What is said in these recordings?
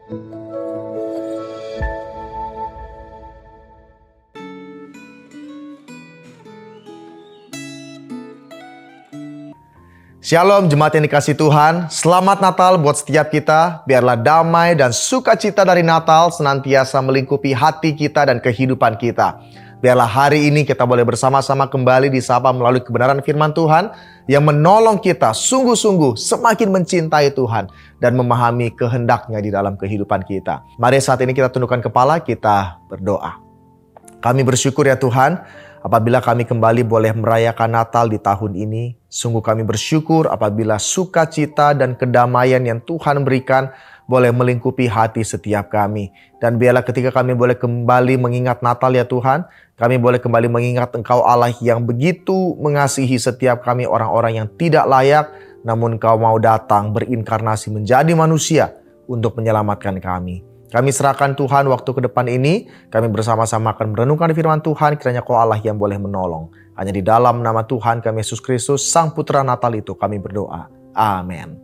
Shalom jemaat yang dikasihi Tuhan, selamat Natal buat setiap kita. Biarlah damai dan sukacita dari Natal senantiasa melingkupi hati kita dan kehidupan kita. Biarlah hari ini kita boleh bersama-sama kembali disapa melalui kebenaran firman Tuhan yang menolong kita sungguh-sungguh semakin mencintai Tuhan dan memahami kehendaknya di dalam kehidupan kita. Mari saat ini kita tundukkan kepala, kita berdoa. Kami bersyukur ya Tuhan, apabila kami kembali boleh merayakan Natal di tahun ini. Sungguh kami bersyukur apabila sukacita dan kedamaian yang Tuhan berikan boleh melingkupi hati setiap kami. Dan biarlah ketika kami boleh kembali mengingat Natal ya Tuhan, kami boleh kembali mengingat Engkau Allah yang begitu mengasihi setiap kami orang-orang yang tidak layak, namun Engkau mau datang berinkarnasi menjadi manusia untuk menyelamatkan kami. Kami serahkan Tuhan waktu ke depan ini, kami bersama-sama akan merenungkan firman Tuhan, kiranya Kau Allah yang boleh menolong. Hanya di dalam nama Tuhan kami Yesus Kristus, Sang Putra Natal itu kami berdoa. Amin.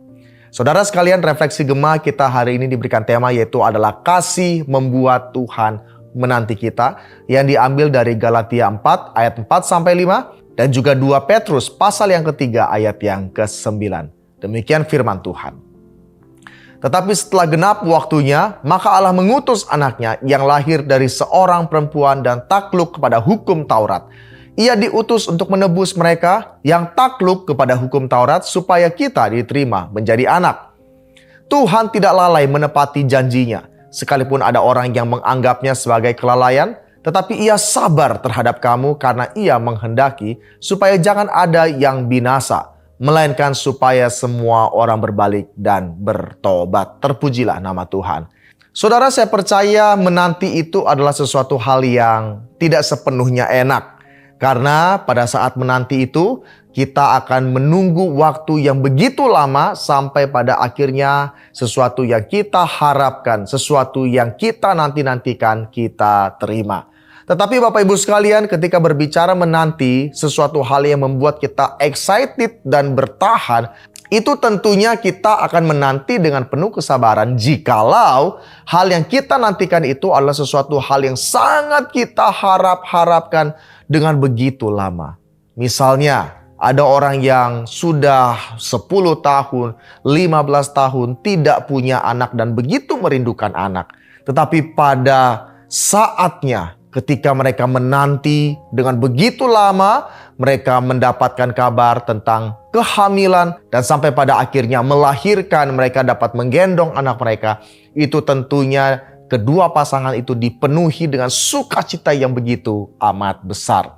Saudara sekalian, refleksi Gema kita hari ini diberikan tema yaitu adalah kasih membuat Tuhan menanti kita, yang diambil dari Galatia 4 ayat 4-5 dan juga 2 Petrus pasal yang ketiga ayat yang ke-9. Demikian firman Tuhan. Tetapi setelah genap waktunya, maka Allah mengutus anaknya yang lahir dari seorang perempuan dan takluk kepada hukum Taurat. Ia diutus untuk menebus mereka yang takluk kepada hukum Taurat supaya kita diterima menjadi anak. Tuhan tidak lalai menepati janjinya, sekalipun ada orang yang menganggapnya sebagai kelalaian, tetapi Ia sabar terhadap kamu karena Ia menghendaki supaya jangan ada yang binasa, melainkan supaya semua orang berbalik dan bertobat. Terpujilah nama Tuhan. Saudara, saya percaya menanti itu adalah sesuatu hal yang tidak sepenuhnya enak. Karena pada saat menanti itu, kita akan menunggu waktu yang begitu lama sampai pada akhirnya sesuatu yang kita harapkan, sesuatu yang kita nanti-nantikan kita terima. Tetapi Bapak Ibu sekalian, ketika berbicara menanti sesuatu hal yang membuat kita excited dan bertahan, itu tentunya kita akan menanti dengan penuh kesabaran jikalau hal yang kita nantikan itu adalah sesuatu hal yang sangat kita harapkan dengan begitu lama. Misalnya, ada orang yang sudah 10 tahun, 15 tahun tidak punya anak dan begitu merindukan anak. Tetapi pada saatnya, ketika mereka menanti dengan begitu lama, mereka mendapatkan kabar tentang kehamilan dan sampai pada akhirnya melahirkan, mereka dapat menggendong anak mereka. Itu tentunya kedua pasangan itu dipenuhi dengan sukacita yang begitu amat besar.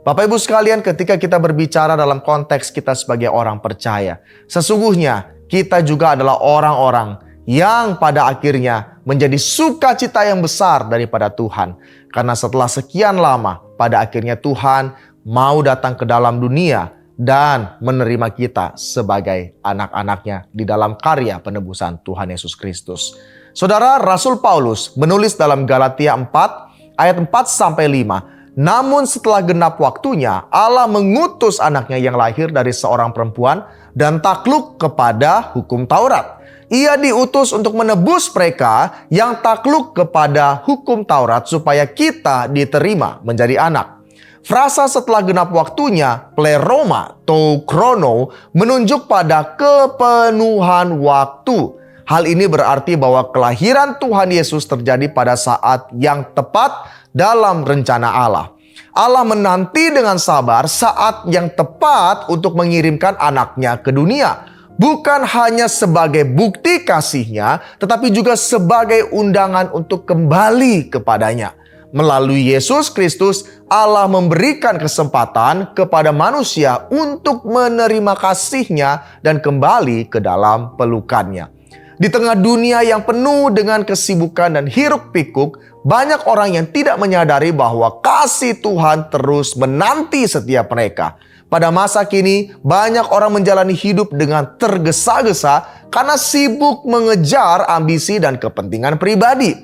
Bapak Ibu sekalian, ketika kita berbicara dalam konteks kita sebagai orang percaya, sesungguhnya kita juga adalah orang-orang yang pada akhirnya menjadi sukacita yang besar daripada Tuhan. Karena setelah sekian lama, pada akhirnya Tuhan mau datang ke dalam dunia dan menerima kita sebagai anak-anaknya di dalam karya penebusan Tuhan Yesus Kristus. Saudara, Rasul Paulus menulis dalam Galatia 4 ayat 4-5, namun setelah genap waktunya, Allah mengutus anaknya yang lahir dari seorang perempuan dan takluk kepada hukum Taurat. Ia diutus untuk menebus mereka yang takluk kepada hukum Taurat supaya kita diterima menjadi anak. Frasa setelah genap waktunya, pleroma atau krono, menunjuk pada kepenuhan waktu. Hal ini berarti bahwa kelahiran Tuhan Yesus terjadi pada saat yang tepat dalam rencana Allah. Allah menanti dengan sabar saat yang tepat untuk mengirimkan anaknya ke dunia. Bukan hanya sebagai bukti kasihnya, tetapi juga sebagai undangan untuk kembali kepadanya. Melalui Yesus Kristus, Allah memberikan kesempatan kepada manusia untuk menerima kasihnya dan kembali ke dalam pelukannya. Di tengah dunia yang penuh dengan kesibukan dan hiruk-pikuk, banyak orang yang tidak menyadari bahwa kasih Tuhan terus menanti setiap mereka. Pada masa kini, banyak orang menjalani hidup dengan tergesa-gesa karena sibuk mengejar ambisi dan kepentingan pribadi.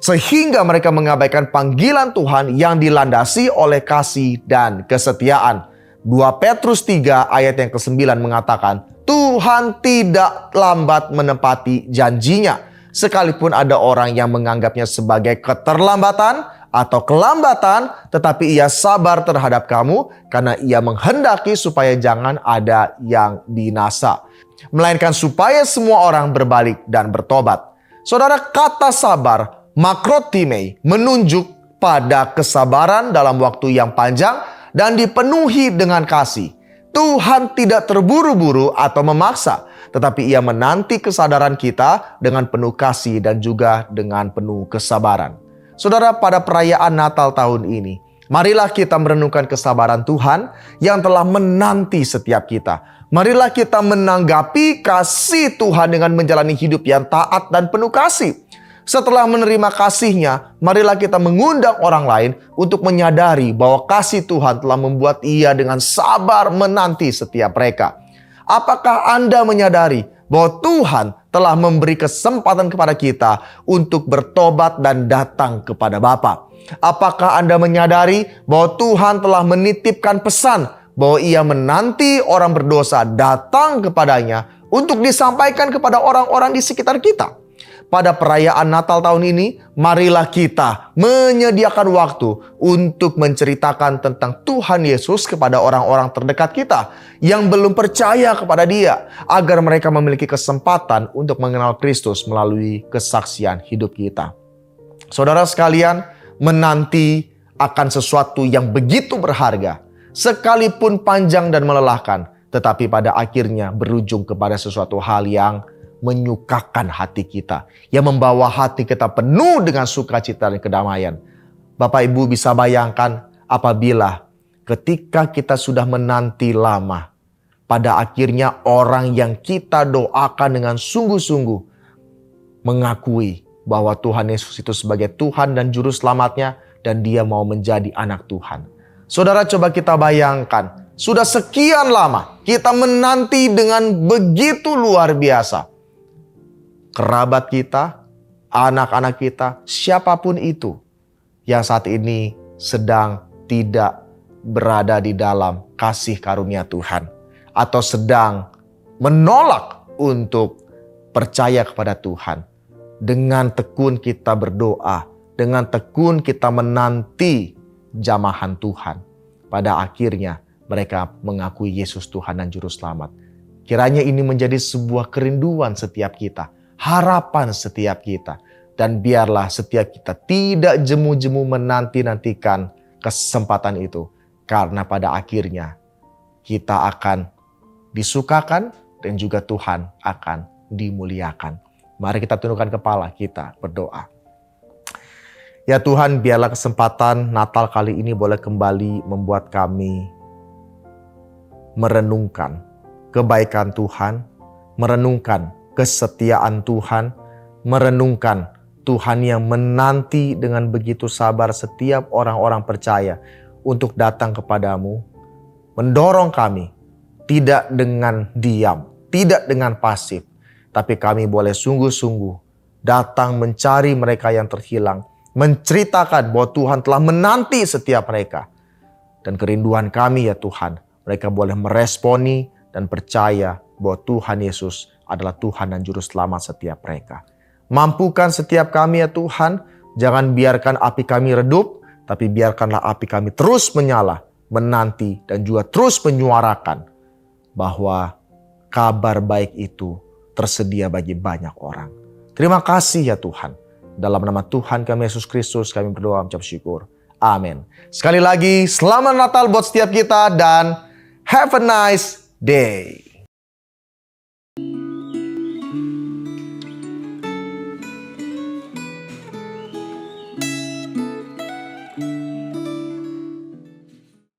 Sehingga mereka mengabaikan panggilan Tuhan yang dilandasi oleh kasih dan kesetiaan. 2 Petrus 3 ayat yang ke-9 mengatakan, Tuhan tidak lambat menepati janjinya, Sekalipun ada orang yang menganggapnya sebagai keterlambatan atau kelambatan, tetapi ia sabar terhadap kamu karena ia menghendaki supaya jangan ada yang binasa, melainkan supaya semua orang berbalik dan bertobat. Saudara, kata sabar, makrotime, menunjuk pada kesabaran dalam waktu yang panjang dan dipenuhi dengan kasih. Tuhan tidak terburu-buru atau memaksa, tetapi ia menanti kesadaran kita dengan penuh kasih dan juga dengan penuh kesabaran. Saudara, pada perayaan Natal tahun ini, marilah kita merenungkan kesabaran Tuhan yang telah menanti setiap kita. Marilah kita menanggapi kasih Tuhan dengan menjalani hidup yang taat dan penuh kasih. Setelah menerima kasih-Nya, marilah kita mengundang orang lain untuk menyadari bahwa kasih Tuhan telah membuat ia dengan sabar menanti setiap mereka. Apakah Anda menyadari bahwa Tuhan telah memberi kesempatan kepada kita untuk bertobat dan datang kepada Bapa? Apakah Anda menyadari bahwa Tuhan telah menitipkan pesan bahwa ia menanti orang berdosa datang kepadanya untuk disampaikan kepada orang-orang di sekitar kita? Pada perayaan Natal tahun ini, marilah kita menyediakan waktu untuk menceritakan tentang Tuhan Yesus kepada orang-orang terdekat kita yang belum percaya kepada Dia, agar mereka memiliki kesempatan untuk mengenal Kristus melalui kesaksian hidup kita. Saudara sekalian, menanti akan sesuatu yang begitu berharga, sekalipun panjang dan melelahkan, tetapi pada akhirnya berujung kepada sesuatu hal yang menyukakan hati kita, yang membawa hati kita penuh dengan sukacita dan kedamaian. Bapak Ibu bisa bayangkan apabila ketika kita sudah menanti lama, pada akhirnya orang yang kita doakan dengan sungguh-sungguh mengakui bahwa Tuhan Yesus itu sebagai Tuhan dan Juru Selamatnya, dan dia mau menjadi anak Tuhan. Saudara, coba kita bayangkan, sudah sekian lama kita menanti dengan begitu luar biasa. Kerabat kita, anak-anak kita, siapapun itu yang saat ini sedang tidak berada di dalam kasih karunia Tuhan, atau sedang menolak untuk percaya kepada Tuhan. Dengan tekun kita berdoa, dengan tekun kita menanti jamahan Tuhan, pada akhirnya mereka mengakui Yesus Tuhan dan Juru Selamat. Kiranya ini menjadi sebuah kerinduan setiap kita, harapan setiap kita. Dan biarlah setiap kita tidak jemu-jemu menanti-nantikan kesempatan itu. Karena pada akhirnya kita akan disukakan dan juga Tuhan akan dimuliakan. Mari kita tundukkan kepala, kita berdoa. Ya Tuhan, biarlah kesempatan Natal kali ini boleh kembali membuat kami merenungkan kebaikan Tuhan, merenungkan kesetiaan Tuhan, merenungkan Tuhan yang menanti dengan begitu sabar setiap orang-orang percaya untuk datang kepadamu, mendorong kami tidak dengan diam, tidak dengan pasif, tapi kami boleh sungguh-sungguh datang mencari mereka yang terhilang, menceritakan bahwa Tuhan telah menanti setiap mereka. Dan kerinduan kami ya Tuhan, mereka boleh meresponi dan percaya bahwa Tuhan Yesus adalah Tuhan dan Juru Selamat setiap mereka. Mampukan setiap kami ya Tuhan, jangan biarkan api kami redup, tapi biarkanlah api kami terus menyala, menanti dan juga terus menyuarakan bahwa kabar baik itu tersedia bagi banyak orang. Terima kasih ya Tuhan. Dalam nama Tuhan kami Yesus Kristus kami berdoa mengucap syukur. Amin. Sekali lagi, selamat Natal buat setiap kita dan have a nice day.